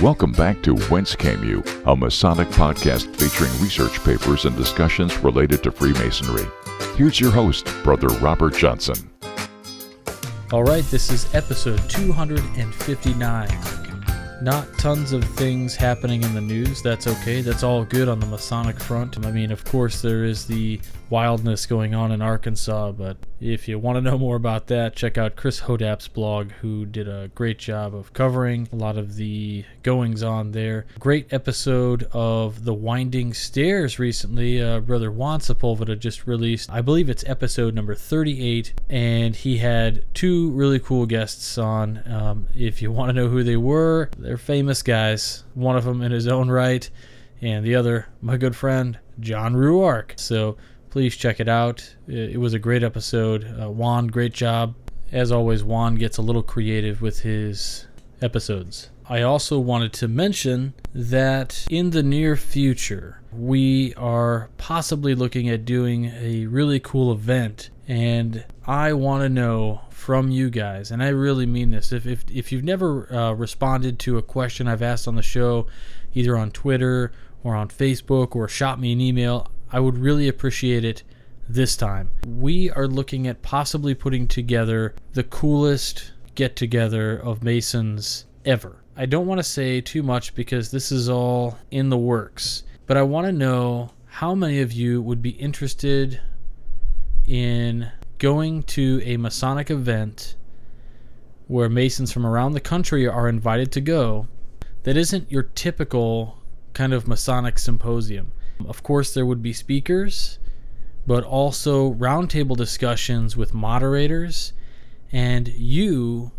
Welcome back to Whence Came You, a Masonic podcast featuring research papers and discussions related to Freemasonry. Here's your host, Brother Robert Johnson. All right, this is episode 259. Not tons of things happening in the news. That's okay. That's all good on the Masonic front. I mean, of course, there is the wildness going on in Arkansas, but if you want to know more about that, check out Chris Hodap's blog, who did a great job of covering a lot of the goings-on there. Great episode of The Winding Stairs recently. Brother Juan Sepulveda just released, I believe it's episode number 38, and he had two really cool guests on. If you want to know who they were, they're famous guys. One of them in his own right, and the other, my good friend, John Ruark. So please check it out. It was a great episode. Juan, great job. As always, Juan gets a little creative with his episodes. I also wanted to mention that in the near future, we are possibly looking at doing a really cool event, and I want to know from you guys, and I really mean this, if you've never responded to a question I've asked on the show, either on Twitter or on Facebook, or shot me an email, I would really appreciate it this time. We are looking at possibly putting together the coolest get-together of Masons ever. I don't want to say too much because this is all in the works, but I want to know how many of you would be interested in going to a Masonic event where Masons from around the country are invited to go that isn't your typical kind of Masonic symposium. Of course, there would be speakers, but also roundtable discussions with moderators, and you,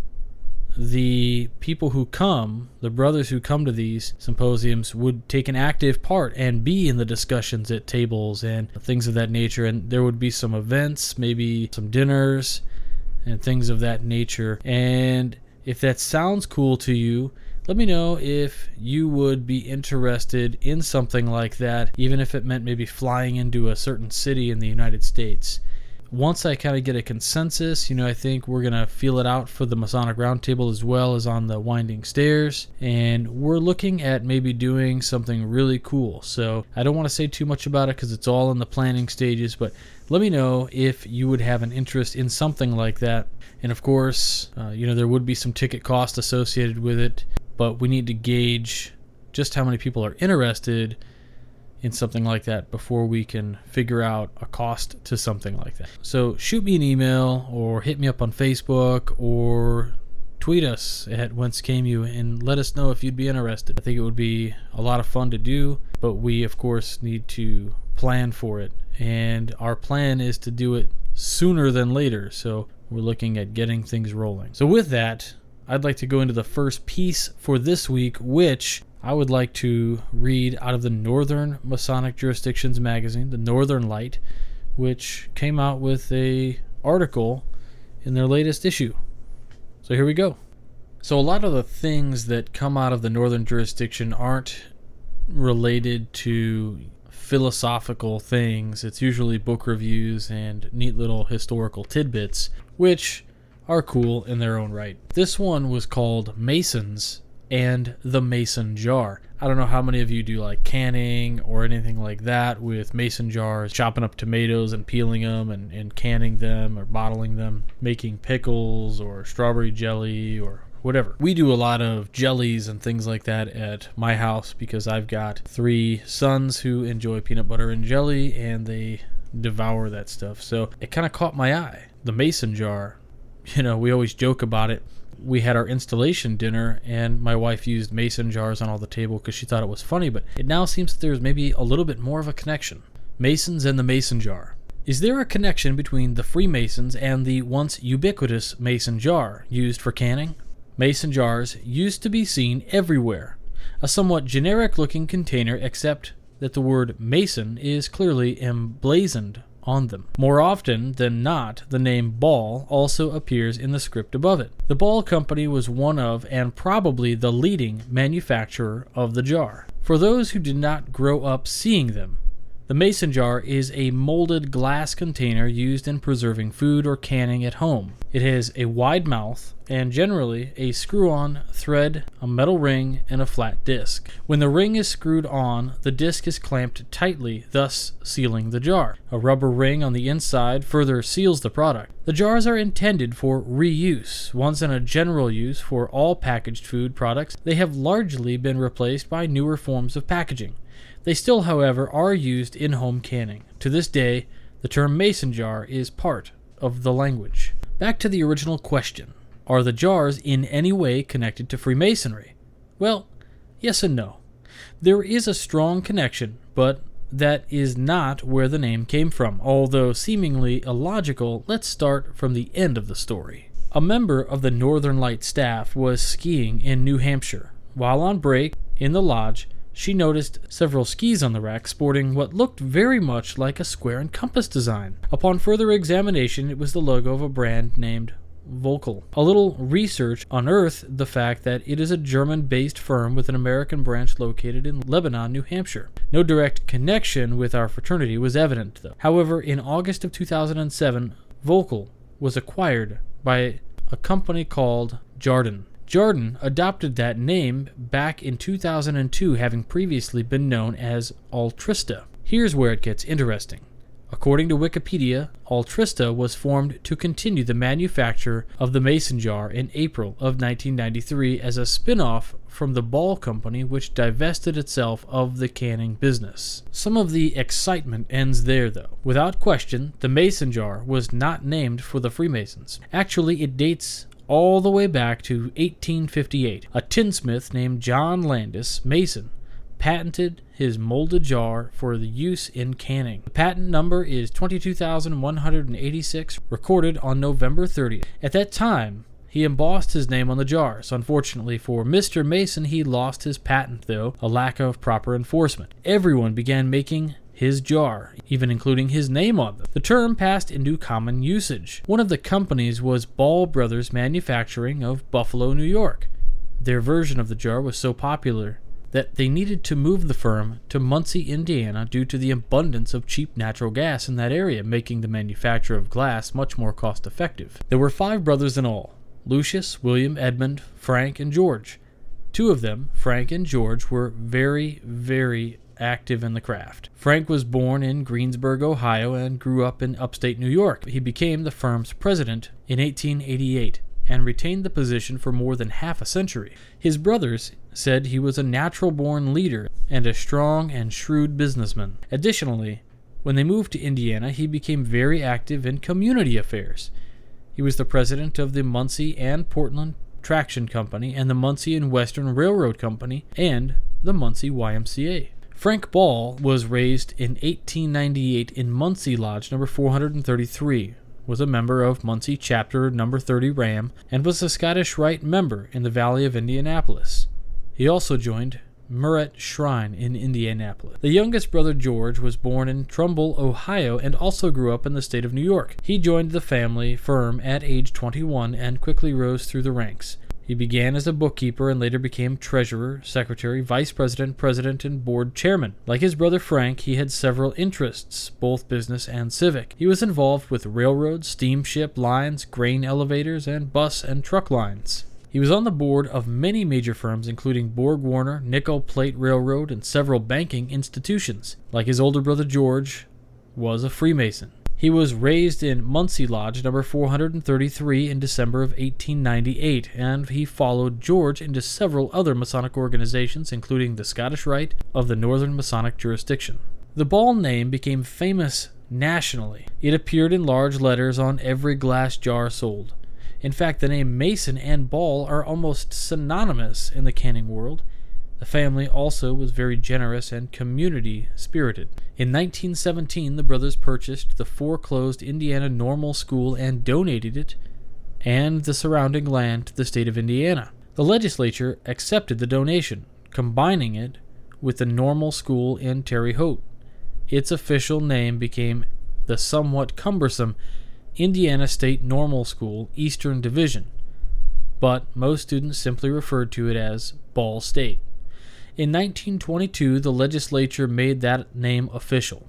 the people who come, the brothers who come to these symposiums, would take an active part and be in the discussions at tables and things of that nature. And there would be some events, maybe some dinners and things of that nature. And if that sounds cool to you, let me know if you would be interested in something like that, even if it meant maybe flying into a certain city in the United States. Once I kind of get a consensus, I think we're going to feel it out for the Masonic Roundtable as well as on the Winding Stairs. And we're looking at maybe doing something really cool. So I don't want to say too much about it because it's all in the planning stages, but let me know if you would have an interest in something like that. And of course, there would be some ticket cost associated with it, but we need to gauge just how many people are interested in something like that before we can figure out a cost to something like that. So shoot me an email or hit me up on Facebook or tweet us at Whence Came You and let us know if you'd be interested. I think it would be a lot of fun to do, but we of course need to plan for it, and our plan is to do it sooner than later, so we're looking at getting things rolling. So with that, I'd like to go into the first piece for this week, which I would like to read out of the Northern Masonic Jurisdictions magazine, the Northern Light, which came out with a article in their latest issue. So here we go. So a lot of the things that come out of the Northern Jurisdiction aren't related to philosophical things. It's usually book reviews and neat little historical tidbits, which are cool in their own right. This one was called Masons and the Mason Jar. I don't know how many of you do like canning or anything like that with mason jars, chopping up tomatoes and peeling them and canning them or bottling them, making pickles or strawberry jelly or whatever. We do a lot of jellies and things like that at my house because I've got 3 sons who enjoy peanut butter and jelly and they devour that stuff. So it kind of caught my eye. The Mason Jar, we always joke about it. We had our installation dinner and my wife used mason jars on all the table because she thought it was funny, but it now seems that there's maybe a little bit more of a connection. Masons and the Mason Jar. Is there a connection between the Freemasons and the once ubiquitous mason jar used for canning? Mason jars used to be seen everywhere. A somewhat generic-looking container, except that the word Mason is clearly emblazoned on them. More often than not, the name Ball also appears in the script above it. The Ball Company was one of, and probably the leading, manufacturer of the jar. For those who did not grow up seeing them, the mason jar is a molded glass container used in preserving food or canning at home. It has a wide mouth and generally a screw-on thread, a metal ring, and a flat disc. When the ring is screwed on, the disc is clamped tightly, thus sealing the jar. A rubber ring on the inside further seals the product. The jars are intended for reuse. Once in a general use for all packaged food products, they have largely been replaced by newer forms of packaging. They still, however, are used in home canning. To this day, the term mason jar is part of the language. Back to the original question. Are the jars in any way connected to Freemasonry? Well, yes and no. There is a strong connection, but that is not where the name came from. Although seemingly illogical, let's start from the end of the story. A member of the Northern Light staff was skiing in New Hampshire. While on break in the lodge, she noticed several skis on the rack sporting what looked very much like a square and compass design. Upon further examination, it was the logo of a brand named Volkel. A little research unearthed the fact that it is a German-based firm with an American branch located in Lebanon, New Hampshire. No direct connection with our fraternity was evident, though. However, in August of 2007, Volkel was acquired by a company called Jarden. Jarden adopted that name back in 2002, having previously been known as Altrista. Here's where it gets interesting. According to Wikipedia, Altrista was formed to continue the manufacture of the mason jar in April of 1993 as a spin-off from the Ball Company, which divested itself of the canning business. Some of the excitement ends there, though. Without question, the mason jar was not named for the Freemasons. Actually, it dates all the way back to 1858. A tinsmith named John Landis Mason patented his molded jar for the use in canning. The patent number is 22,186, recorded on November 30th. At that time, he embossed his name on the jars. Unfortunately for Mr. Mason, he lost his patent, though, a lack of proper enforcement. Everyone began making his jar, even including his name on them. The term passed into common usage. One of the companies was Ball Brothers Manufacturing of Buffalo, New York. Their version of the jar was so popular that they needed to move the firm to Muncie, Indiana, due to the abundance of cheap natural gas in that area, making the manufacture of glass much more cost-effective. There were 5 brothers in all: Lucius, William, Edmund, Frank, and George. 2 of them, Frank and George, were very, very active in the craft. Frank was born in Greensburg, Ohio, and grew up in upstate New York. He became the firm's president in 1888 and retained the position for more than half a century. His brothers said he was a natural-born leader and a strong and shrewd businessman. Additionally, when they moved to Indiana, he became very active in community affairs. He was the president of the Muncie and Portland Traction Company and the Muncie and Western Railroad Company and the Muncie YMCA. Frank Ball was raised in 1898 in Muncie Lodge number 433, was a member of Muncie Chapter number 30 Ram, and was a Scottish Rite member in the Valley of Indianapolis. He also joined Murat Shrine in Indianapolis. The youngest brother, George, was born in Trumbull, Ohio, and also grew up in the state of New York. He joined the family firm at age 21 and quickly rose through the ranks. He began as a bookkeeper and later became treasurer, secretary, vice president, president, and board chairman. Like his brother Frank, he had several interests, both business and civic. He was involved with railroads, steamship lines, grain elevators, and bus and truck lines. He was on the board of many major firms, including Borg Warner, Nickel Plate Railroad, and several banking institutions. Like his older brother George, was a Freemason. He was raised in Muncie Lodge number 433 in December of 1898, and he followed George into several other Masonic organizations, including the Scottish Rite of the Northern Masonic jurisdiction. The Ball name became famous nationally. It appeared in large letters on every glass jar sold. In fact, the name Mason and Ball are almost synonymous in the canning world. The family also was very generous and community-spirited. In 1917, the brothers purchased the foreclosed Indiana Normal School and donated it and the surrounding land to the state of Indiana. The legislature accepted the donation, combining it with the Normal School in Terre Haute. Its official name became the somewhat cumbersome Indiana State Normal School Eastern Division, but most students simply referred to it as Ball State. In 1922, the legislature made that name official.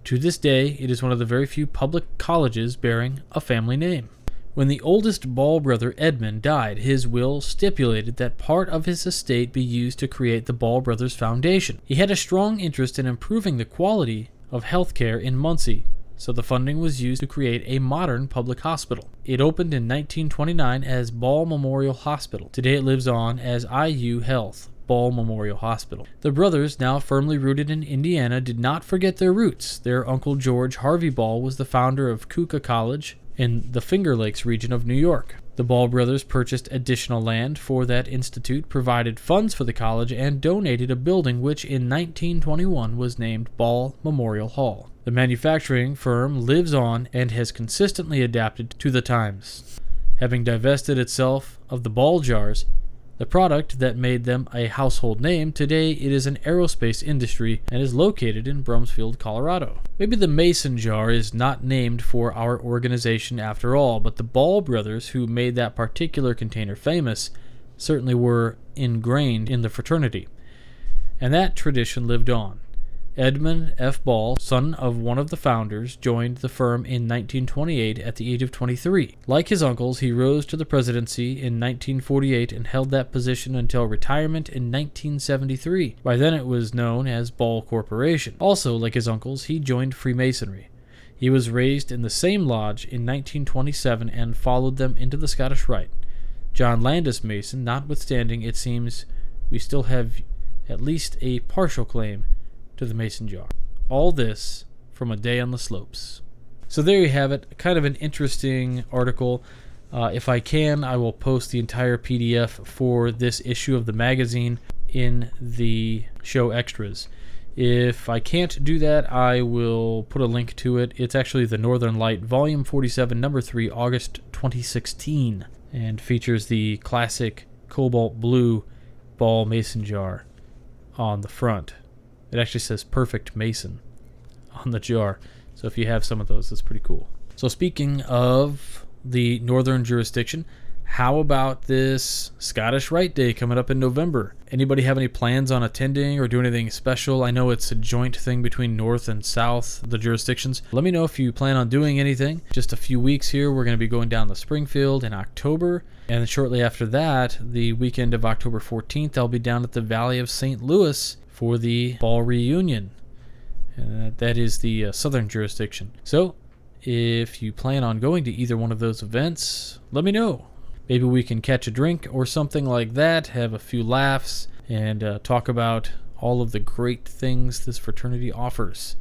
To this day, it is one of the very few public colleges bearing a family name. When the oldest Ball brother Edmund died, his will stipulated that part of his estate be used to create the Ball Brothers Foundation. He had a strong interest in improving the quality of healthcare in Muncie, so the funding was used to create a modern public hospital. It opened in 1929 as Ball Memorial Hospital. Today it lives on as IU Health Ball Memorial Hospital. The brothers, now firmly rooted in Indiana, did not forget their roots. Their uncle George Harvey Ball was the founder of Keuka College in the Finger Lakes region of New York. The Ball brothers purchased additional land for that institute, provided funds for the college, and donated a building which in 1921 was named Ball Memorial Hall. The manufacturing firm lives on and has consistently adapted to the times. Having divested itself of the Ball jars, the product that made them a household name, today it is an aerospace industry and is located in Brumsfield, Colorado. Maybe the Mason jar is not named for our organization after all, but the Ball brothers, who made that particular container famous, certainly were ingrained in the fraternity. And that tradition lived on. Edmund F. Ball, son of one of the founders, joined the firm in 1928 at the age of 23. Like his uncles, he rose to the presidency in 1948 and held that position until retirement in 1973. By then it was known as Ball Corporation. Also, like his uncles, he joined Freemasonry. He was raised in the same lodge in 1927 and followed them into the Scottish Rite. John Landis Mason, notwithstanding, it seems we still have at least a partial claim to the Mason jar. All this from A Day on the Slopes. So there you have it, kind of an interesting article. If I can, I will post the entire PDF for this issue of the magazine in the show extras. If I can't do that, I will put a link to it. It's actually the Northern Light, Volume 47, Number 3, August 2016, and features the classic cobalt blue Ball Mason jar on the front. It actually says Perfect Mason on the jar. So if you have some of those, that's pretty cool. So speaking of the Northern jurisdiction, how about this Scottish Rite Day coming up in November? Anybody have any plans on attending or doing anything special? I know it's a joint thing between North and South, the jurisdictions. Let me know if you plan on doing anything. Just a few weeks here, we're going to be going down to Springfield in October. And then shortly after that, the weekend of October 14th, I'll be down at the Valley of St. Louis for the Ball reunion. And that is the southern jurisdiction. So if you plan on going to either one of those events, let me know. Maybe we can catch a drink or something like that, have a few laughs, and talk about all of the great things this fraternity offers.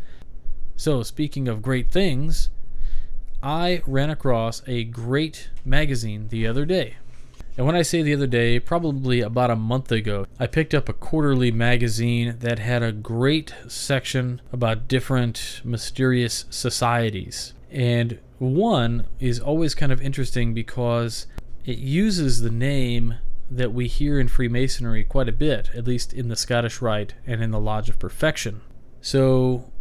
So speaking of great things, I ran across a great magazine the other day. And when I say the other day, probably about a month ago, I picked up a quarterly magazine that had a great section about different mysterious societies. And one is always kind of interesting because it uses the name that we hear in Freemasonry quite a bit, at least in the Scottish Rite and in the Lodge of Perfection. So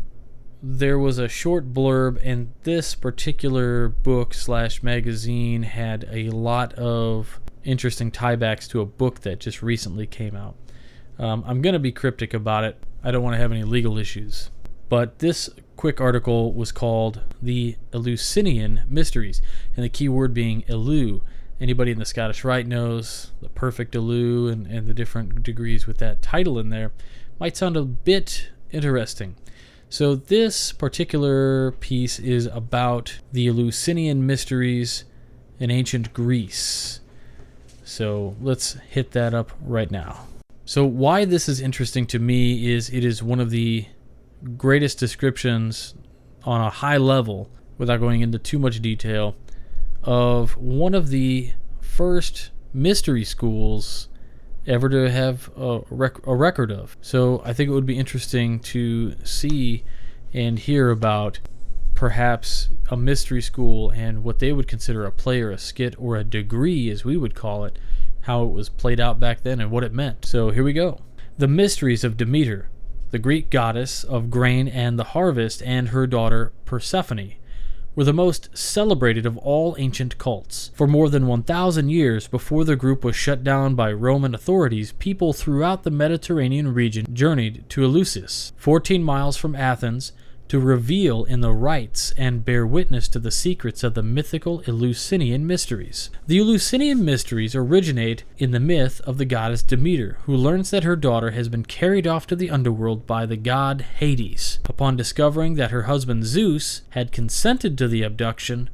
there was a short blurb, and this particular book/magazine had a lot of interesting tiebacks to a book that just recently came out. I'm going to be cryptic about it. I don't want to have any legal issues. But this quick article was called The Eleusinian Mysteries, and the key word being Eleu. Anybody in the Scottish Rite knows the perfect Eleu and the different degrees with that title in there. Might sound a bit interesting. So this particular piece is about the Eleusinian Mysteries in ancient Greece. So let's hit that up right now. So why this is interesting to me is it is one of the greatest descriptions on a high level, without going into too much detail, of one of the first mystery schools ever to have a record of. So I think it would be interesting to see and hear about perhaps a mystery school and what they would consider a play or a skit or a degree, as we would call it, how it was played out back then and what it meant. So here we go. The Mysteries of Demeter, the Greek goddess of grain and the harvest, and her daughter Persephone, were the most celebrated of all ancient cults. For more than 1,000 years before the group was shut down by Roman authorities, people throughout the Mediterranean region journeyed to Eleusis, 14 miles from Athens, to reveal in the rites and bear witness to the secrets of the mythical Eleusinian Mysteries. The Eleusinian Mysteries originate in the myth of the goddess Demeter, who learns that her daughter has been carried off to the underworld by the god Hades. Upon discovering that her husband Zeus had consented to the abduction,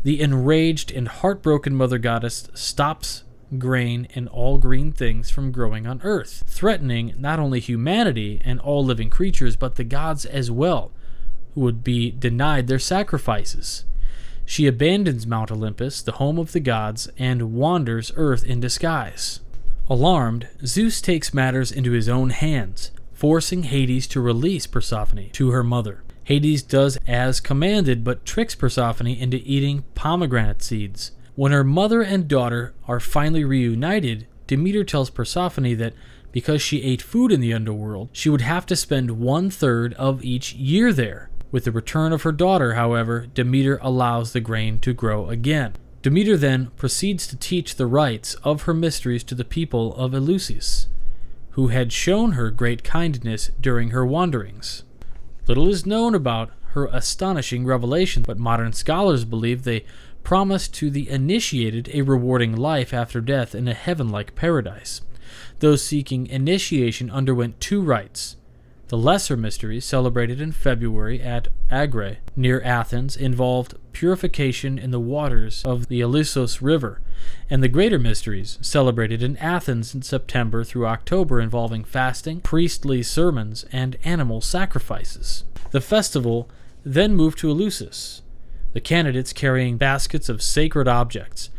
the enraged and heartbroken mother goddess stops grain and all green things from growing on earth, threatening not only humanity and all living creatures, but the gods as well, who would be denied their sacrifices. She abandons Mount Olympus, the home of the gods, and wanders Earth in disguise. Alarmed, Zeus takes matters into his own hands, forcing Hades to release Persephone to her mother. Hades does as commanded, but tricks Persephone into eating pomegranate seeds. When her mother and daughter are finally reunited, Demeter tells Persephone that because she ate food in the underworld, she would have to spend 1/3 of each year there. With the return of her daughter, however, Demeter allows the grain to grow again. Demeter then proceeds to teach the rites of her mysteries to the people of Eleusis, who had shown her great kindness during her wanderings. Little is known about her astonishing revelation, but modern scholars believe they promised to the initiated a rewarding life after death in a heaven-like paradise. Those seeking initiation underwent 2 rites. The lesser mysteries, celebrated in February at Agre, near Athens, involved purification in the waters of the Eleusis River, and the greater mysteries, celebrated in Athens in September through October, involving fasting, priestly sermons, and animal sacrifices. The festival then moved to Eleusis, the candidates carrying baskets of sacred objects.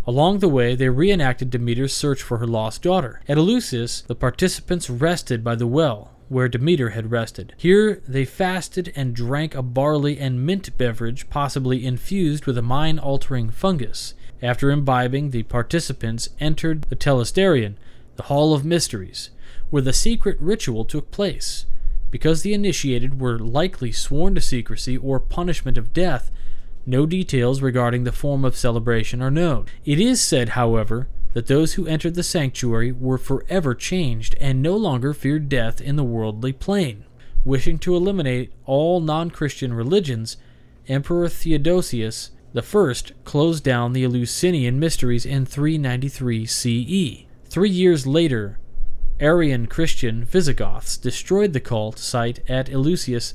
Along the way, they reenacted Demeter's search for her lost daughter. At Eleusis, the participants rested by the well, where Demeter had rested. Here they fasted and drank a barley and mint beverage, possibly infused with a mind-altering fungus. After imbibing, the participants entered the Telesterion, the Hall of Mysteries, where the secret ritual took place. Because the initiated were likely sworn to secrecy or punishment of death, no details regarding the form of celebration are known. It is said, however, that those who entered the sanctuary were forever changed and no longer feared death in the worldly plane. Wishing to eliminate all non-Christian religions, Emperor Theodosius I closed down the Eleusinian Mysteries in 393 CE. 3 years later, Arian Christian Visigoths destroyed the cult site at Eleusis,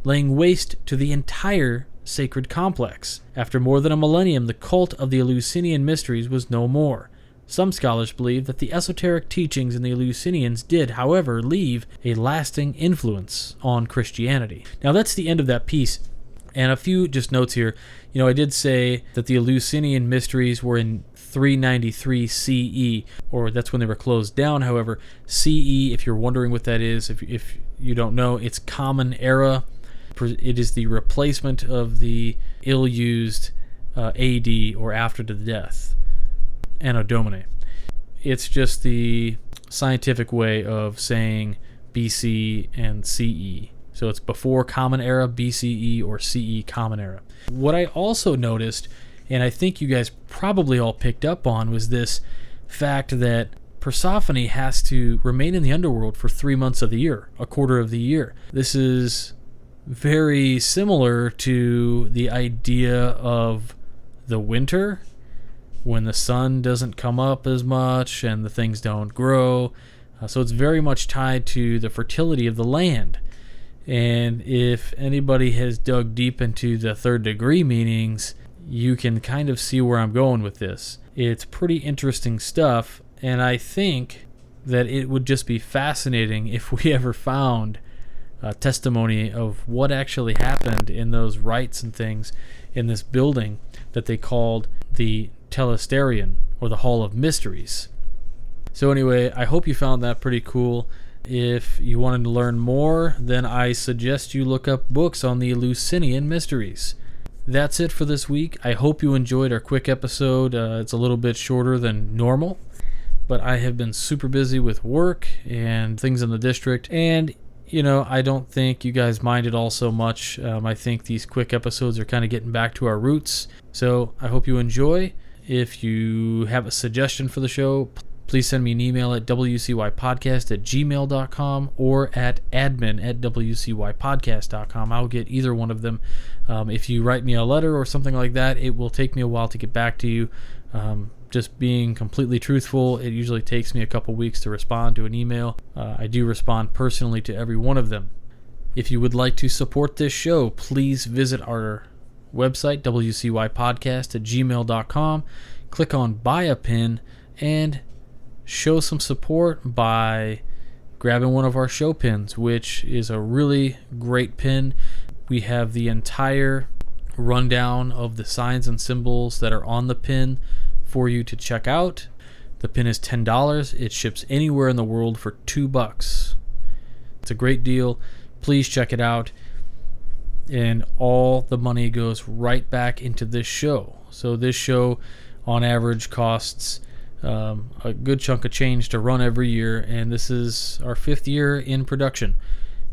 laying waste to the entire sacred complex. After more than a millennium, the cult of the Eleusinian Mysteries was no more. Some scholars believe that the esoteric teachings in the Eleusinians did, however, leave a lasting influence on Christianity. Now that's the end of that piece. And a few just notes here. I did say that the Eleusinian Mysteries were in 393 CE, or that's when they were closed down. However, CE, if you're wondering what that is, if you don't know, it's Common Era. It is the replacement of the ill-used AD, or after the death. Anno Domini. It's just the scientific way of saying BC and CE. So it's before Common Era, BCE, or CE Common Era. What I also noticed, and I think you guys probably all picked up on, was this fact that Persephone has to remain in the underworld for 3 months of the year, a quarter of the year. This is very similar to the idea of the winter, when the sun doesn't come up as much and the things don't grow. So it's very much tied to the fertility of the land. And if anybody has dug deep into the third degree meanings, you can kind of see where I'm going with this. It's pretty interesting stuff, and I think that it would just be fascinating if we ever found testimony of what actually happened in those rites and things in this building that they called the Telesterion, or the Hall of Mysteries. So anyway, I hope you found that pretty cool. If you wanted to learn more, then I suggest you look up books on the Eleusinian Mysteries. That's it for this week. I hope you enjoyed our quick episode. It's a little bit shorter than normal, but I have been super busy with work and things in the district, and I don't think you guys mind it all so much. I think these quick episodes are kind of getting back to our roots, so I hope you enjoy. If you have a suggestion for the show, please send me an email at wcypodcast@gmail.com or at admin@wcypodcast.com. I'll get either one of them. If you write me a letter or something like that, it will take me a while to get back to you. Just being completely truthful, it usually takes me a couple weeks to respond to an email. I do respond personally to every one of them. If you would like to support this show, please visit our website, wcypodcast@gmail.com. Click on Buy a Pin and show some support by grabbing one of our show pins, which is a really great pin. We have the entire rundown of the signs and symbols that are on the pin for you to check out. The pin is $10. It ships anywhere in the world for $2. It's a great deal. Please check it out. And all the money goes right back into this show. So this show on average costs a good chunk of change to run every year, and this is our 5th year in production,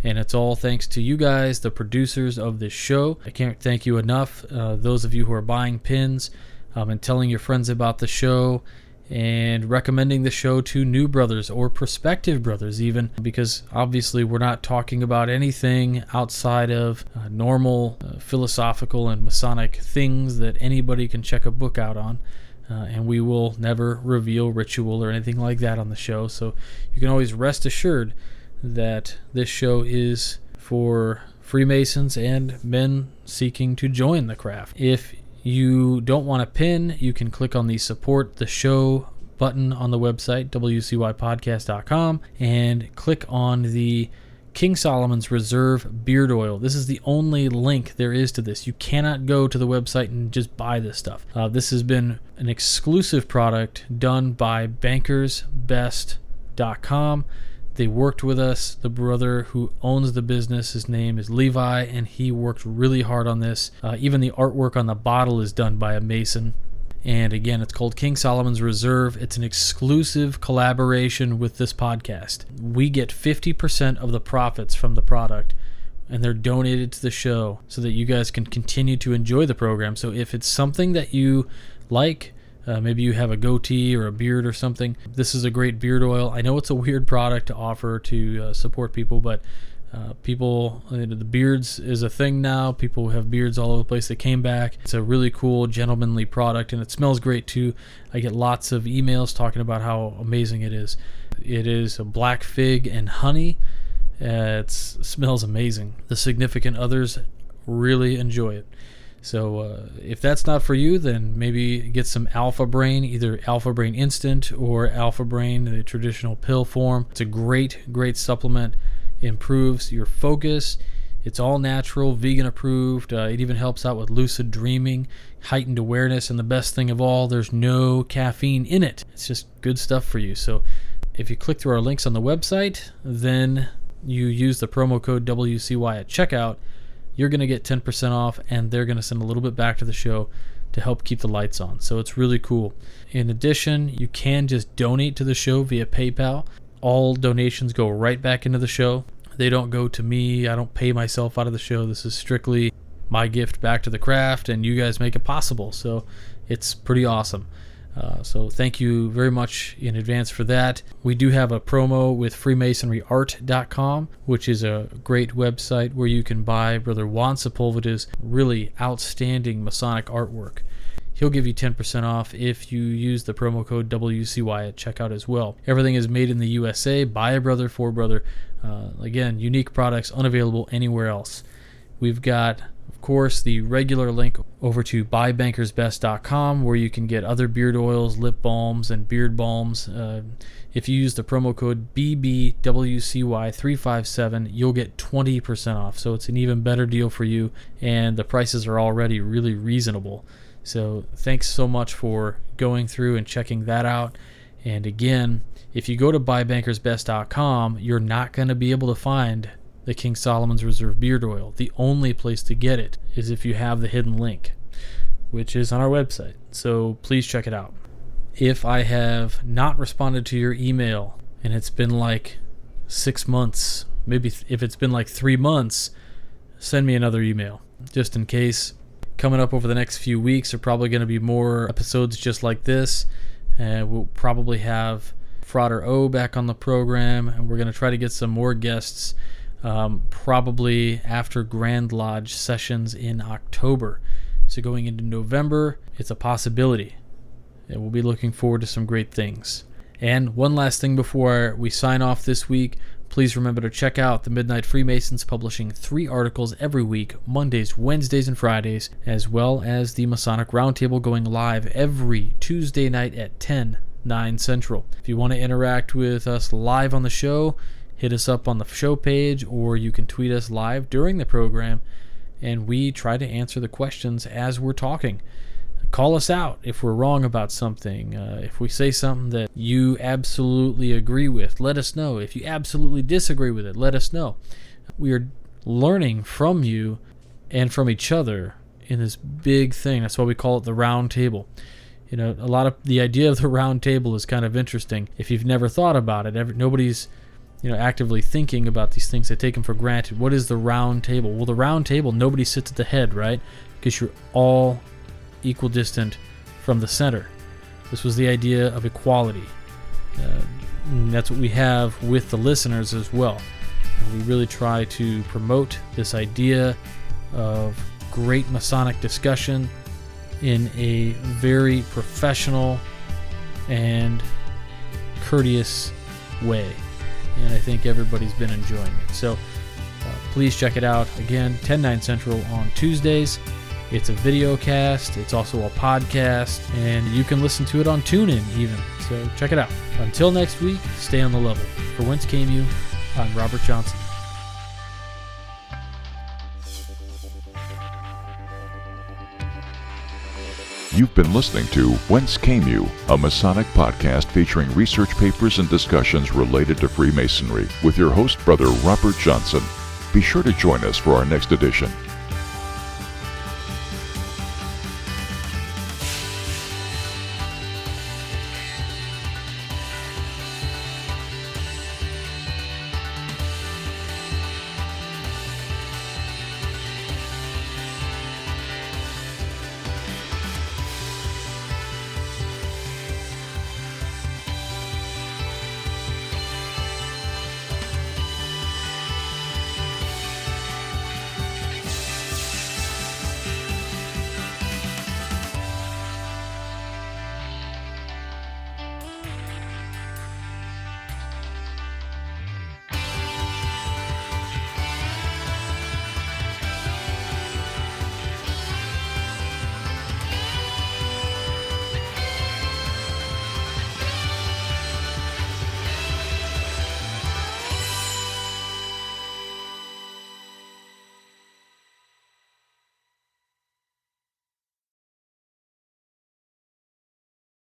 and it's all thanks to you guys, the producers of this show. I can't thank you enough, those of you who are buying pins and telling your friends about the show and recommending the show to new brothers or prospective brothers even, because obviously we're not talking about anything outside of normal philosophical and Masonic things that anybody can check a book out on. And we will never reveal ritual or anything like that on the show. So you can always rest assured that this show is for Freemasons and men seeking to join the craft. If you don't want a pin, you can click on the Support the Show button on the website, wcypodcast.com, and click on the King Solomon's Reserve Beard Oil. This is the only link there is to this. You cannot go to the website and just buy this stuff. This has been an exclusive product done by bankersbest.com. They worked with us. The brother who owns the business, his name is Levi, and he worked really hard on this. Even the artwork on the bottle is done by a Mason. And again, it's called King Solomon's Reserve. It's an exclusive collaboration with this podcast. We get 50% of the profits from the product, and they're donated to the show so that you guys can continue to enjoy the program. So if it's something that you like, maybe you have a goatee or a beard or something, this is a great beard oil. I know it's a weird product to offer to support people, but the beards is a thing now. People have beards all over the place. They came back. It's a really cool, gentlemanly product, and it smells great too. I get lots of emails talking about how amazing it is. It is a black fig and honey. It smells amazing. The significant others really enjoy it. So if that's not for you, then maybe get some Alpha Brain, either Alpha Brain Instant or Alpha Brain, the traditional pill form. It's a great supplement. Improves your focus. It's all natural, vegan approved. It even helps out with lucid dreaming, heightened awareness, and the best thing of all, there's no caffeine in it. It's just good stuff for you. So if you click through our links on the website, then you use the promo code WCY at checkout, you're going to get 10% off, and they're going to send a little bit back to the show to help keep the lights on. So it's really cool. In addition, you can just donate to the show via PayPal. All donations go right back into the show. They don't go to me. I don't pay myself out of the show. This is strictly my gift back to the craft, and you guys make it possible. So it's pretty awesome. So thank you very much in advance for that. We do have a promo with freemasonryart.com, which is a great website where you can buy Brother Juan Sepulveda's really outstanding Masonic artwork. He'll give you 10% off if you use the promo code WCY at checkout as well. Everything is made in the USA by a brother for brother. Again, unique products unavailable anywhere else. We've got, of course, the regular link over to buybankersbest.com where you can get other beard oils, lip balms, and beard balms. If you use the promo code BBWCY357, you'll get 20% off. So it's an even better deal for you, and the prices are already really reasonable. So thanks so much for going through and checking that out. And again, if you go to buybankersbest.com, you're not going to be able to find the King Solomon's Reserve Beard Oil. The only place to get it is if you have the hidden link, which is on our website. So please check it out. If I have not responded to your email and it's been like 6 months, maybe if it's been like 3 months, send me another email just in case. Coming up over the next few weeks are probably going to be more episodes just like this. We'll probably have Frater O back on the program, and we're going to try to get some more guests probably after Grand Lodge sessions in October. So going into November, it's a possibility. And we'll be looking forward to some great things. And one last thing before we sign off this week, please remember to check out the Midnight Freemasons, publishing 3 articles every week, Mondays, Wednesdays, and Fridays, as well as the Masonic Roundtable going live every Tuesday night at 10/9 Central. If you want to interact with us live on the show, hit us up on the show page, or you can tweet us live during the program, and we try to answer the questions as we're talking. Call us out if we're wrong about something. If we say something that you absolutely agree with, let us know. If you absolutely disagree with it, let us know. We are learning from you and from each other in this big thing. That's why we call it the round table. You know, a lot of the idea of the round table is kind of interesting. If you've never thought about it, nobody's actively thinking about these things. They take them for granted. What is the round table? Well, the round table, nobody sits at the head, right? Because you're all equal distant from the center. This was the idea of equality. And that's what we have with the listeners as well. And we really try to promote this idea of great Masonic discussion in a very professional and courteous way. And I think everybody's been enjoying it. So please check it out. Again, 10/9 Central on Tuesdays. It's a video cast. It's also a podcast, and you can listen to it on TuneIn even. So check it out. Until next week, stay on the level. For Whence Came You, I'm Robert Johnson. You've been listening to Whence Came You, a Masonic podcast featuring research papers and discussions related to Freemasonry with your host, Brother Robert Johnson. Be sure to join us for our next edition.